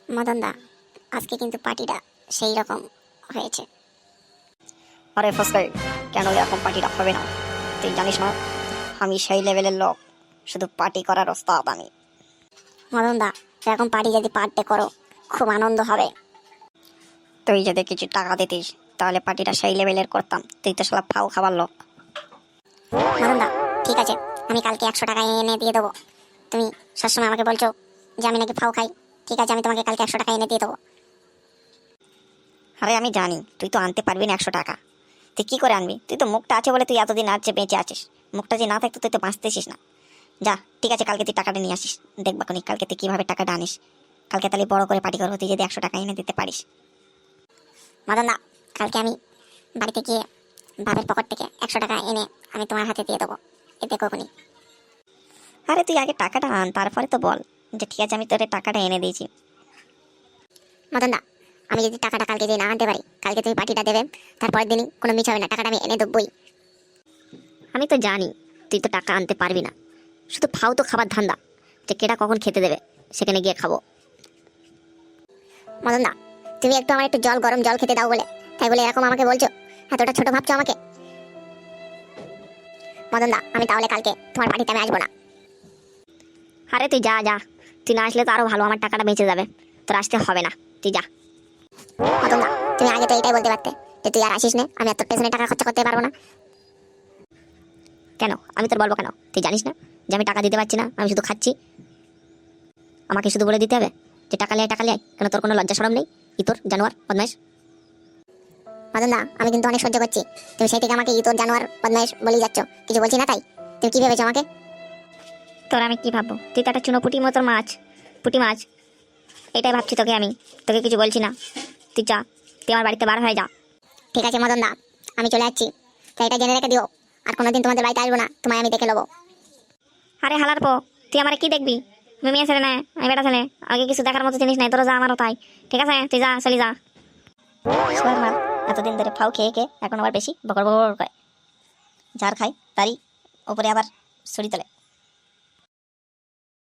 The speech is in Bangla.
মদন দা, আজকে কিন্তু পার্টিটা সেই রকম হয়েছে। আরে ফসকাই, কেন এরকম পার্টিটা হবে না? তুই জানিস না আমি সেই লেভেলের লোক, শুধু পার্টি করার ওস্তাদ আমি। মদন দা, এরকম পার্টি যদি পার ডে করো খুব আনন্দ হবে। তুই যদি কিছু টাকা দিতিস তাহলে পার্টিটা সেই লেভেলের করতাম। তুই তো শালা ফাউ খাবার লোক। মদন দা, ঠিক আছে, আমি কালকে 100 টাকা এনে দিয়ে দেবো। তুমি সবসময় আমাকে বলছো যে আমি নাকি ফাউ খাই। ঠিক আছে, আমি তোমাকে কালকে 100 টাকা এনে দিয়ে দেবো। আরে আমি জানি তুই তো আনতে পারবি না 100 টাকা। তুই কি করে আনবি? তুই তো মুখটা আছে বলে তুই এতদিন আছে বেঁচে আছিস। মুখটা যে না থাকতো তুই তো বাঁচতেছিস না। যা, ঠিক আছে, কালকে তুই টাকাটা নিয়ে আসিস। দেখবা কোনি কালকে তুই কিভাবে টাকাটা আনিস। কালকে তাহলে বড় করে পার্টি করবো, তুই যদি 100 টাকা এনে দিতে পারিস। মদন দা, কালকে আমি বাড়িতে গিয়ে বাপের পকেট থেকে 100 টাকা এনে আমি তোমার হাতে দিয়ে দেবো। এতে কখনই। আরে তুই আগে টাকাটা আন, তারপরে তো বল যে ঠিক আছে আমি তোর টাকাটা এনে দিয়েছি। মদন দা, আমি যদি টাকাটা কালকে দিয়ে না আনতে পারি, কালকে তুমি পার্টিটা দেবে, তারপরের দিনই কোনো মিছ হবে না, টাকাটা আমি এনে দেবই। আমি তো জানি তুই তো টাকা আনতে পারবি না, শুধু ফাউ তো খাবার ধান্দা, যে কেটা কখন খেতে দেবে সেখানে গিয়ে খাবো। মদন দা, তুমি একটু আমার একটু গরম জল খেতে দাও বলে তাই বলে এরকম আমাকে বলছো? এতটা ছোট ভাবছো আমাকে? মদন দা, আমি তাহলে কালকে তোমার পার্টিতে আমি আসবো না। আরে তুই যা যা, তুই না আসলে তো আরো ভালো, আমার টাকাটা বেঁচে যাবে। তোর আসতে হবে না, তুই যা। মদন দা, তুমি আগে তো এটাই বলতে পারতে যে তুই আর আসিস না, আমি আর তোর পেছনে টাকা খরচা করতে পারবো না। কেন আমি তোর বলবো কেন? তুই জানিস না যে আমি টাকা দিতে পারছি না, আমি শুধু খাচ্ছি? আমাকে শুধু বলে দিতে হবে যে টাকা লিয়ে টাকা লিয়ে? কেন তোর কোনো লজ্জা শরম নেই? তোর জানোয়ার বদমাইশ। মদন দা, আমি কিন্তু অনেক সহ্য করছি, তুমি সেই থেকে আমাকে ইতর জানোয়ার বদমাইশ বলেই যাচ্ছ, কিছু বলছি না তাই? তুমি কি ভেবেছো আমাকে? তোর আমি কি ভাববো? তুই তো একটা চুনোপুটি মতোর মাছ, পুঁটি মাছ, এটাই ভাবছি তোকে আমি। তোকে কিছু বলছি না, তুই যা, তুই আমার বাড়িতে বার হয়ে যা। ঠিক আছে মদন দা, আমি চলে যাচ্ছি, তাই এটা জেনে রেখে দিও, আর কোনোদিন তোমাদের বাড়িতে আসবো না, তোমায় আমি দেখে নেবো। আরে হালার পো, তুই আমার কি দেখবি? আমি মেয়ে ছেলে না, আমি বেটা ছেলে, আগে কিছু দেখার মতো জিনিস নাই, তোরা যা আমারও তাই। ঠিক আছে, তুই যা, চলি যা। শোয়ার মাল, এতদিন ধরে ফাউ খেয়ে খেয়ে এখন আবার বেশি বকর বকর করে। যার খাই তারই ওপরে আবার ছড়ি তোলে।